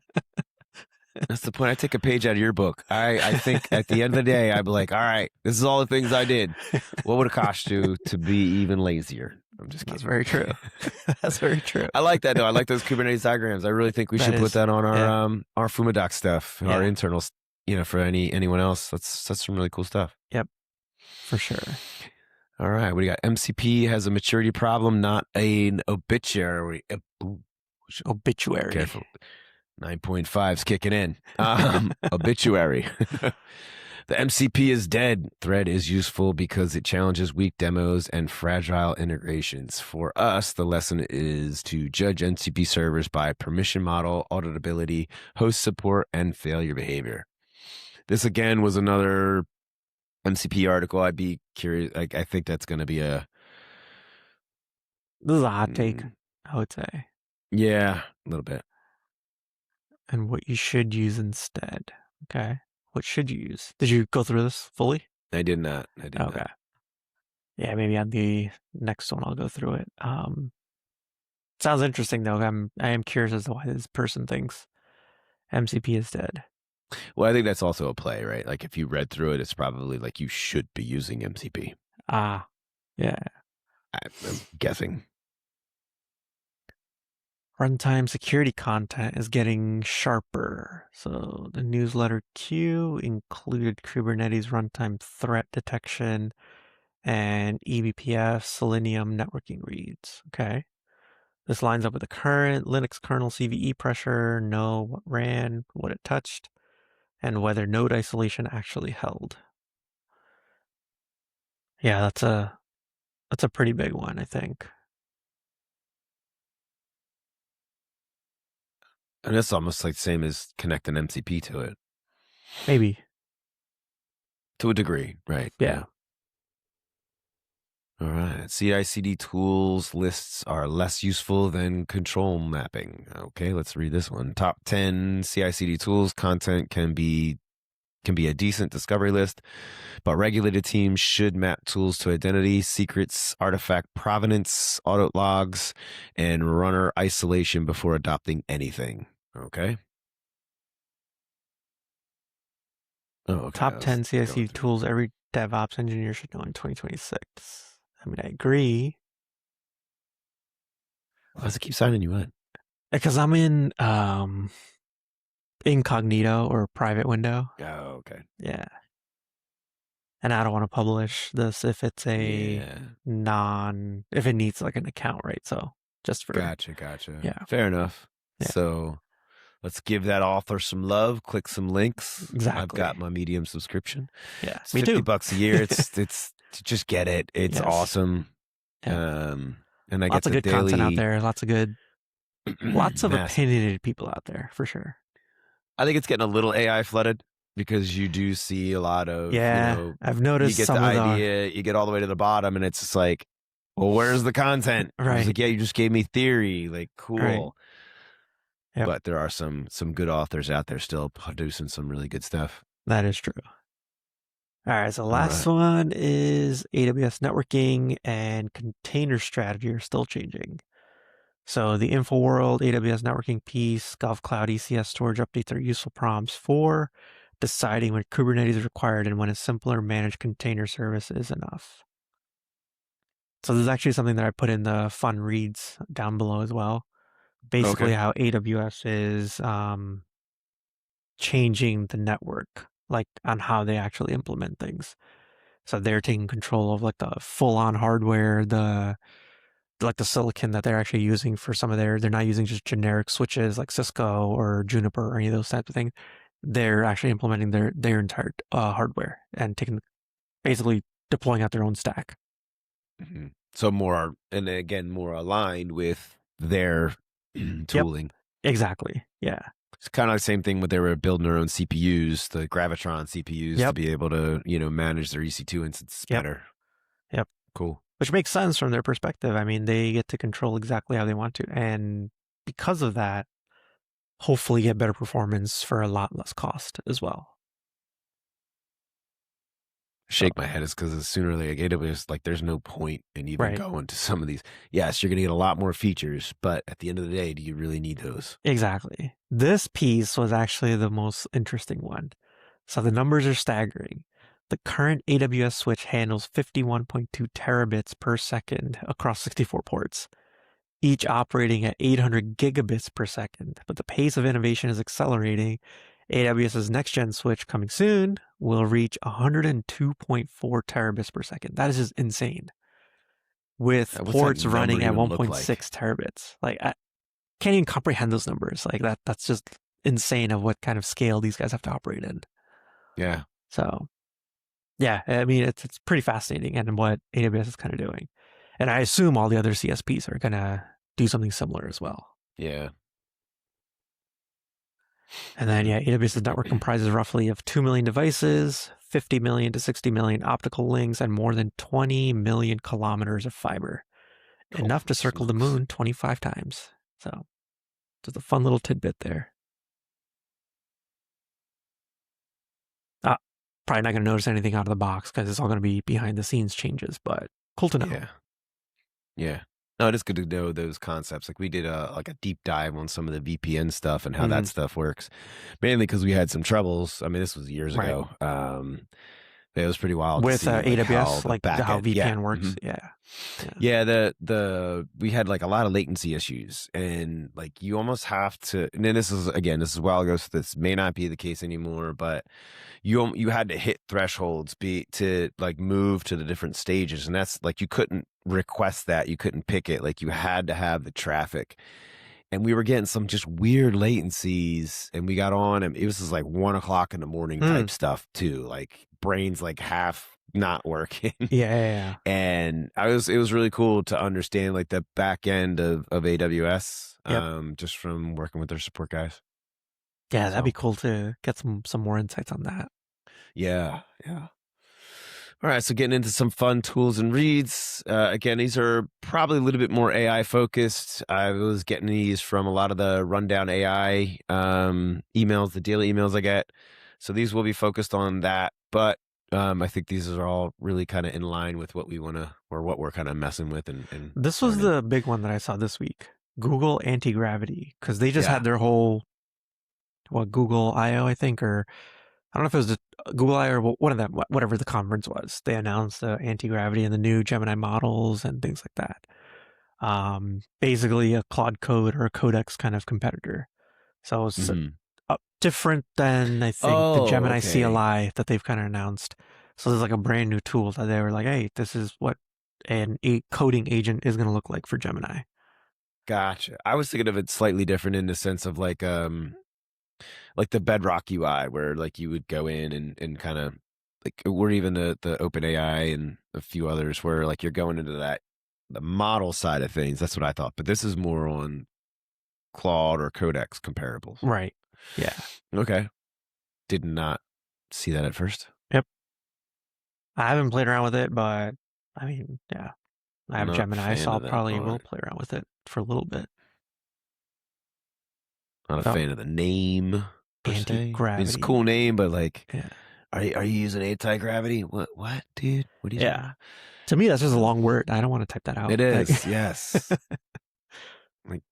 That's the point. I take a page out of your book. I think at the end of the day, I'd be like, all right, this is all the things I did. What would it cost you to be even lazier? I'm just kidding. That's very true. That's very true. I like that though. I like those Kubernetes diagrams. I really think we should put that on our FumaDoc stuff, our internal, for anyone else. That's some really cool stuff. Yep, for sure. All right, what do you got? MCP has a maturity problem, not an obituary. Obituary. Careful. 9.5 is kicking in. Obituary. The MCP is dead. Thread is useful because it challenges weak demos and fragile integrations. For us, the lesson is to judge MCP servers by permission model, auditability, host support, and failure behavior. This, again, was another MCP article. I'd be curious. I think that's going to be This is a hot take, I would say. Yeah, a little bit. And what you should use instead. Okay. What should you use? Did you go through this fully? I did not. Okay. Not. Yeah, maybe on the next one I'll go through it. Sounds interesting though. I am curious as to why this person thinks MCP is dead. Well, I think that's also a play, right? Like if you read through it, it's probably like you should be using MCP. Yeah. I'm guessing. Runtime security content is getting sharper. So the newsletter queue included Kubernetes runtime threat detection and eBPF Selenium networking reads. Okay. This lines up with the current Linux kernel CVE pressure, know what ran, what it touched, and whether node isolation actually held. Yeah, that's a pretty big one, I think. And that's almost like the same as connecting MCP to it. Maybe. To a degree, right? Yeah. All right. CI/CD tools lists are less useful than control mapping. Okay, let's read this one. Top 10 CI/CD tools content can be a decent discovery list, but regulated teams should map tools to identity, secrets, artifact provenance, audit logs, and runner isolation before adopting anything. Okay. Oh, okay. Top 10 CI/CD tools every DevOps engineer should know in 2026. I mean, I agree. Why does it keep signing you in? Because I'm in incognito or private window. Oh, okay. Yeah. And I don't want to publish this if it's a if it needs like an account, right? So just for Gotcha. Yeah. Fair enough. Yeah. So let's give that author some love. Click some links. Exactly. I've got my Medium subscription. Yeah, it's me too. $50 a year. It's just get it. It's awesome. Yeah. And I lots get of good content out there. Lots of massive. Opinionated people out there for sure. I think it's getting a little AI flooded because you do see a lot of I've noticed you get some the idea, you get all the way to the bottom, and it's just like, well, where's the content? Right. It's like, yeah, you just gave me theory, like cool. Right. Yep. But there are some good authors out there still producing some really good stuff. That is true. All right, so last one is AWS networking and container strategy are still changing. So the InfoWorld AWS networking piece, GovCloud ECS storage updates are useful prompts for deciding when Kubernetes is required and when a simpler managed container service is enough. So this is actually something that I put in the fun reads down below as well. Basically how AWS is changing the network, like on how they actually implement things. So they're taking control of like the full-on hardware, the silicon that they're actually using for some of they're not using just generic switches like Cisco or Juniper or any of those types of things. They're actually implementing their entire hardware and basically deploying out their own stack. Mm-hmm. So more aligned with their tooling. Yep. Exactly. Yeah. It's kind of the same thing when they were building their own CPUs, the Gravitron CPUs, to be able to, manage their EC2 instances better. Yep. Cool. Which makes sense from their perspective. I mean, they get to control exactly how they want to. And because of that, hopefully get better performance for a lot less cost as well. Shake my head is because sooner they get AWS, like there's no point in even going to some of these. Yes, you're going to get a lot more features, but at the end of the day, do you really need those? Exactly. This piece was actually the most interesting one. So the numbers are staggering. The current AWS switch handles 51.2 terabits per second across 64 ports, each operating at 800 gigabits per second. But the pace of innovation is accelerating, AWS's next-gen switch coming soon will reach 102.4 terabits per second. That is just insane. With What's that ports number running at even look 1.6 like? terabits. Like, I can't even comprehend those numbers. Like, that's just insane of what kind of scale these guys have to operate in. Yeah. So, yeah, I mean, it's pretty fascinating and what AWS is kind of doing. And I assume all the other CSPs are going to do something similar as well. Yeah. And then, yeah, AWS's network comprises roughly of 2 million devices, 50 million to 60 million optical links, and more than 20 million kilometers of fiber. Enough to circle the moon 25 times. So, just a fun little tidbit there. Probably not going to notice anything out of the box because it's all going to be behind the scenes changes, but cool to know. Yeah. Yeah. No, it is good to know those concepts. Like we did a deep dive on some of the VPN stuff and how that stuff works. Mainly because we had some troubles. I mean, this was years ago. It was pretty wild with to see AWS, how VPN works. Mm-hmm. Yeah. We had like a lot of latency issues, and like you almost have to. And then this is a while ago, so this may not be the case anymore. But you had to hit thresholds to like move to the different stages, and that's like you couldn't request that, you couldn't pick it. Like you had to have the traffic. And we were getting some just weird latencies, and we got on, and it was just like 1 o'clock in the morning type stuff too. Like brains like half not working. Yeah. And it was really cool to understand like the back end of AWS, just from working with their support guys. Yeah, that'd be cool to get some more insights on that. Yeah. All right, so getting into some fun tools and reads. Again, these are probably a little bit more AI focused. I was getting these from a lot of the Rundown AI emails, the daily emails I get. So these will be focused on that. But I think these are all really kind of in line with what we want to, or what we're kind of messing with. And this was the big one that I saw this week. Google Anti-Gravity, because they just had their whole, Google I/O, I think, or I don't know if it was Google I/O or one of them, whatever the conference was. They announced the anti-gravity and the new Gemini models and things like that. Basically a Claude Code or a Codex kind of competitor. So it's different than, I think, the Gemini CLI that they've kind of announced. So there's like a brand new tool that they were like, hey, this is what a coding agent is going to look like for Gemini. Gotcha. I was thinking of it slightly different in the sense of like the Bedrock UI, where like you would go in and kind of like, or even the OpenAI and a few others, where like you're going into the model side of things. That's what I thought. But this is more on Claude or Codex comparables. Right. Yeah. Okay. Did not see that at first. Yep. I haven't played around with it, but I mean, yeah. I have Gemini, so I'll probably will play around with it for a little bit. Not a fan of the name per se. Anti-gravity. It's a cool name, but like, are you using anti-gravity? What, dude? What are you doing? To me, that's just a long word. I don't want to type that out. It is, yes. Like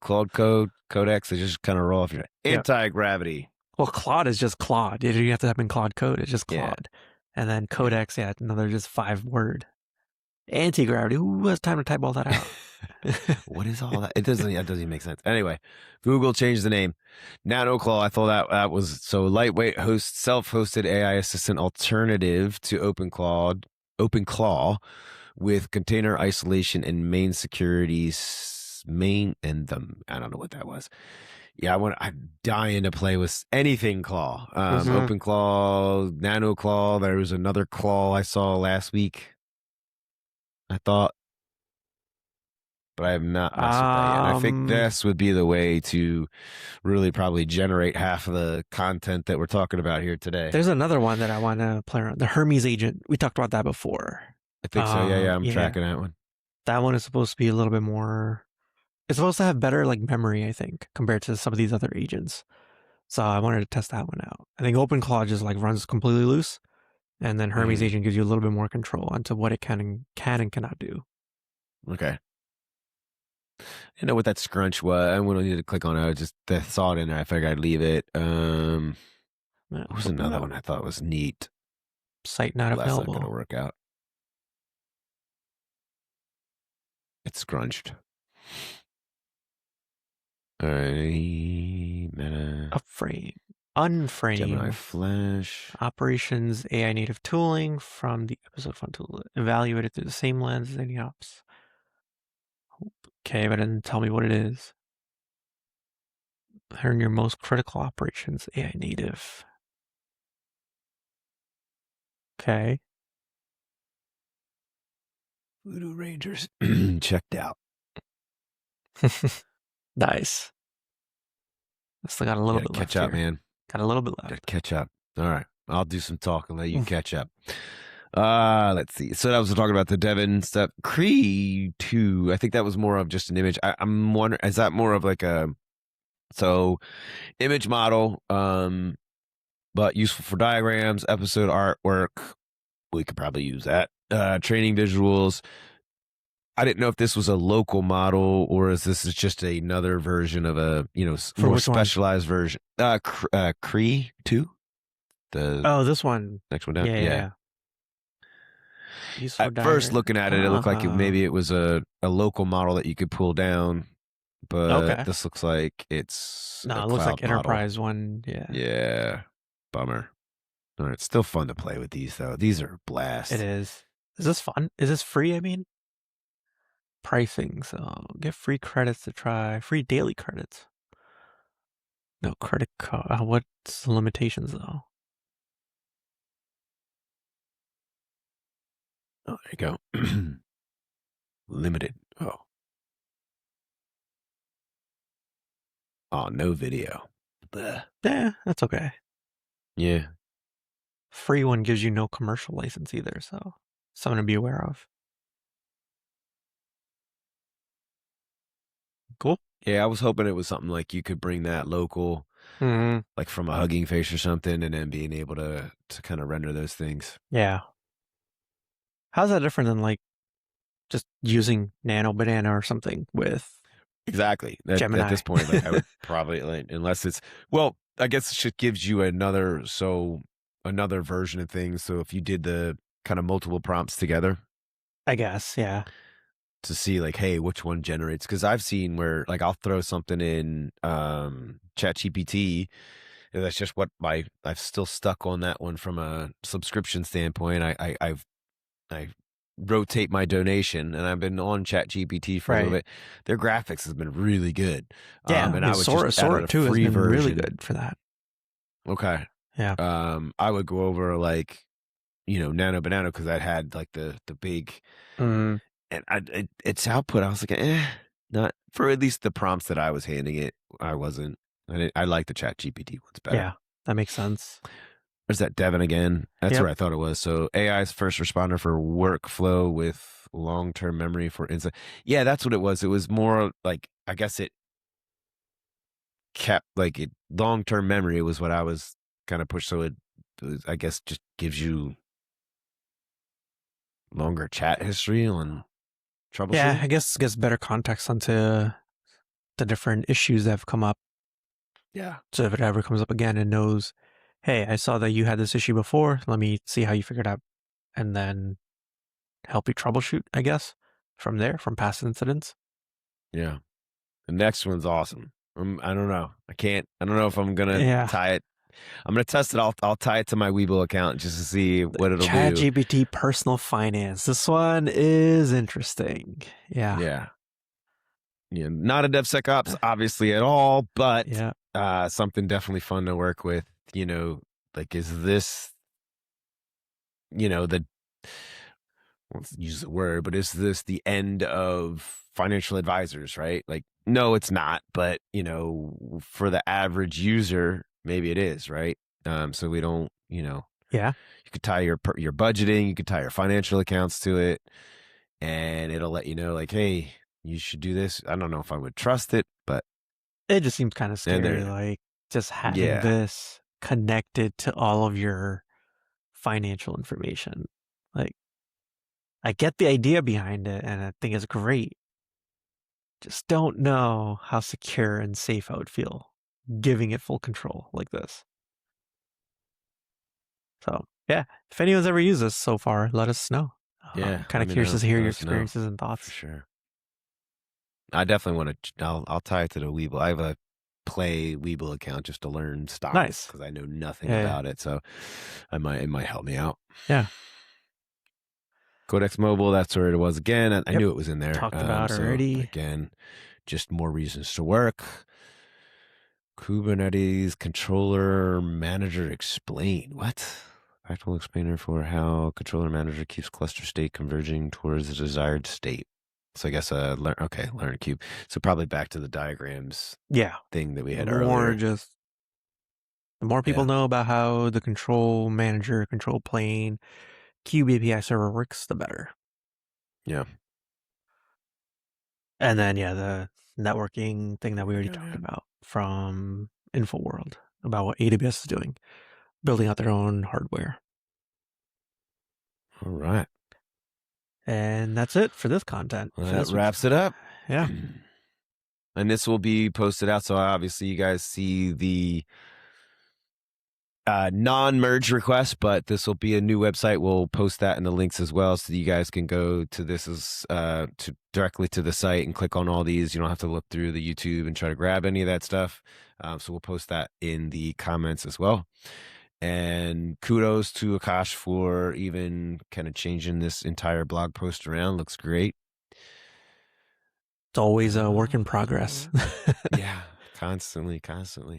Claude Code, Codex, they just kind of roll off your anti-gravity. Well, Claude is just Claude. You don't have to type in Claude Code. It's just Claude. And then Codex, another just 5-word. Anti-gravity. Who has time to type all that out? What is all that? It doesn't even make sense. Anyway, Google changed the name. NanoClaw, I thought that was so lightweight self-hosted AI assistant alternative to OpenClaw with container isolation and main security I don't know what that was. Yeah, I'm dying to play with anything claw. OpenClaw, NanoClaw. There was another claw I saw last week, I thought, but I have not messed with that yet. And I think this would be the way to really probably generate half of the content that we're talking about here today. There's another one that I want to play around. The Hermes agent. We talked about that before. I think so. Yeah. I'm tracking that one. That one is supposed to be a little bit more. It's supposed to have better like memory, I think, compared to some of these other agents. So I wanted to test that one out. I think OpenClaw just like runs completely loose, and then Hermes agent gives you a little bit more control onto what it can and cannot do. Okay. I know what that scrunch was. I wouldn't need to click on it. I just saw it in there. I figured I'd leave it. What was another one I thought was neat? Site not available. That's not going to work out. It's scrunched. All right. A frame. Gemini Unframe. Flash. Operations AI native tooling from the episode fund tool. Evaluated through the same lens as any ops. Okay, but it didn't tell me what it is. Earn your most critical operations AI native. Okay. Voodoo Rangers checked out. Nice. I still got a little bit left. Catch up, man. Got a little bit left. Gotta catch up. All right. I'll do some talk and let you catch up. Let's see. So that was talking about the Devon stuff. Cree 2. I think that was more of just an image. I'm wondering, is that more of like a image model, but useful for diagrams, episode artwork. We could probably use that. Training visuals. I didn't know if this was a local model or is this just another version of a, more specialized version. Cree 2? This one. Next one down. Yeah. At first looking at it, it looked like maybe it was a local model that you could pull down, but this looks like it's it looks like enterprise one. Yeah. Bummer. All right, it's still fun to play with these though. These are a blast. It is. Is this fun? Is this free? I mean, pricing. So get free credits to try. Free daily credits. No credit card. What's the limitations though? Oh, there you go. Limited. Oh, no video. Blech. Yeah, that's okay. Yeah. Free one gives you no commercial license either, so something to be aware of. Cool. Yeah, I was hoping it was something like you could bring that local, like from a Hugging Face or something, and then being able to kind of render those things. Yeah. How's that different than like just using Nano Banana or something with exactly Gemini? At this point, like I would probably unless it's I guess it just gives you another version of things. So if you did the kind of multiple prompts together, I guess, yeah. To see like, hey, which one generates? Because I've seen where like I'll throw something in ChatGPT, and that's just what I've still stuck on that one from a subscription standpoint. I rotate my donation, and I've been on ChatGPT for a little bit. Their graphics has been really good. Yeah, and I would just add a free version. Really good for that. Okay. Yeah. I would go over like, Nano Banana because that had like the big, and its output. I was like, not for at least the prompts that I was handing it. I wasn't. I like the ChatGPT ones better. Yeah, that makes sense. There's that Devon again. That's where I thought it was. So AI's first responder for workflow with long-term memory for insight. Yeah, that's what it was. It was more like, I guess it kept like it long-term memory was what I was kind of pushed. So it I guess just gives you longer chat history on troubleshooting. Yeah, I guess gets better context onto the different issues that have come up. Yeah. So if it ever comes up again and knows, hey, I saw that you had this issue before. Let me see how you figured out, and then help you troubleshoot, I guess, from there, from past incidents. Yeah. The next one's awesome. I don't know. I don't know if I'm going to tie it. I'm going to test it. I'll tie it to my Webull account just to see what it'll do. ChatGPT personal finance. This one is interesting. Yeah. Yeah. Yeah. Not a DevSecOps, obviously, at all, but something definitely fun to work with. Like, is this, let's use the word, but is this the end of financial advisors, right? Like, no, it's not, but, for the average user, maybe it is, right? So we don't, you could tie your budgeting, you could tie your financial accounts to it, and it'll let you know, like, hey, you should do this. I don't know if I would trust it, but it just seems kind of scary, like just having this connected to all of your financial information. Like, I get the idea behind it, and I think it's great. Just don't know how secure and safe I would feel giving it full control like this. So, yeah, if anyone's ever used this so far, let us know. Yeah, kind of curious to hear your experiences and thoughts. For sure. I definitely want to. I'll tie it to the Webull. I have a play Weeble account just to learn styles Nice. because I know nothing about it. So it might help me out. Yeah. Codex Mobile, that's where it was again. I knew it was in there. Talked about already. Again, just more reasons to work. Kubernetes controller manager explain. What? Practical explainer for how controller manager keeps cluster state converging towards the desired state. So I guess learn a cube. So probably back to the diagrams. Yeah. Thing that we had earlier. earlier. The more people know about how the control manager, control plane, Cube API server works, the better. Yeah. And then the networking thing that we already talked about from InfoWorld about what AWS is doing, building out their own hardware. All right. And that's it for this content. Well, that wraps it up. Yeah. And this will be posted out. So obviously you guys see the non-merge request, but this will be a new website. We'll post that in the links as well, so that you guys can go to this directly to the site and click on all these. You don't have to look through the YouTube and try to grab any of that stuff. So we'll post that in the comments as well. And kudos to Akash for even kind of changing this entire blog post around. Looks great. It's always a work in progress. Yeah. Constantly.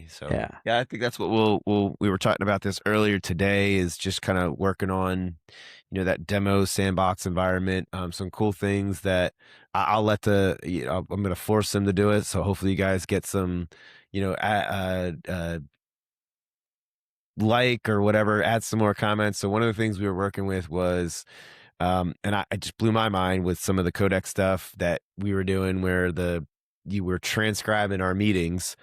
So yeah, I think that's what we were talking about this earlier today, is just kind of working on, that demo sandbox environment. Some cool things that I'll let I'm going to force them to do it. So hopefully you guys get some, like or whatever, add some more comments. So one of the things we were working with was, and I just blew my mind with some of the Codex stuff that we were doing, where you were transcribing our meetings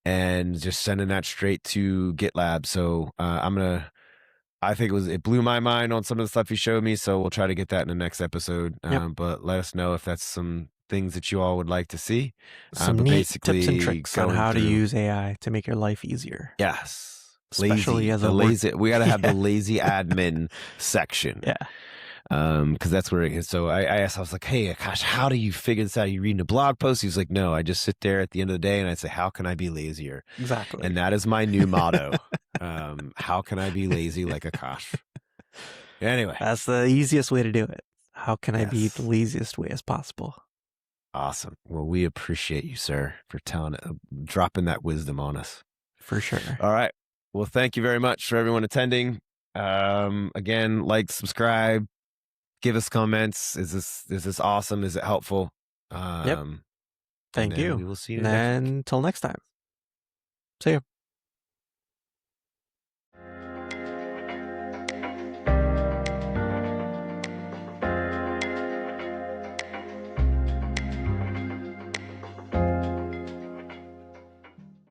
and just sending that straight to GitLab. So I think it blew my mind on some of the stuff you showed me. So we'll try to get that in the next episode. But let us know if that's some things that you all would like to see. Some neat tips and tricks on how to use AI to make your life easier. Yes. Especially as a lazy. We got to have the lazy admin section. Yeah. Because that's where it is. So I asked, I was like, hey, gosh, how do you figure this out? Are you reading a blog post? He was like, no, I just sit there at the end of the day and I say, how can I be lazier? Exactly. And that is my new motto. How can I be lazy like Akash? Anyway. That's the easiest way to do it. How can I be the laziest way as possible? Awesome. Well, we appreciate you, sir, for dropping that wisdom on us. For sure. All right. Well, thank you very much for everyone attending. Again, like, subscribe, give us comments. Is this awesome? Is it helpful? Yep. Thank you. We will see you until next time. See you.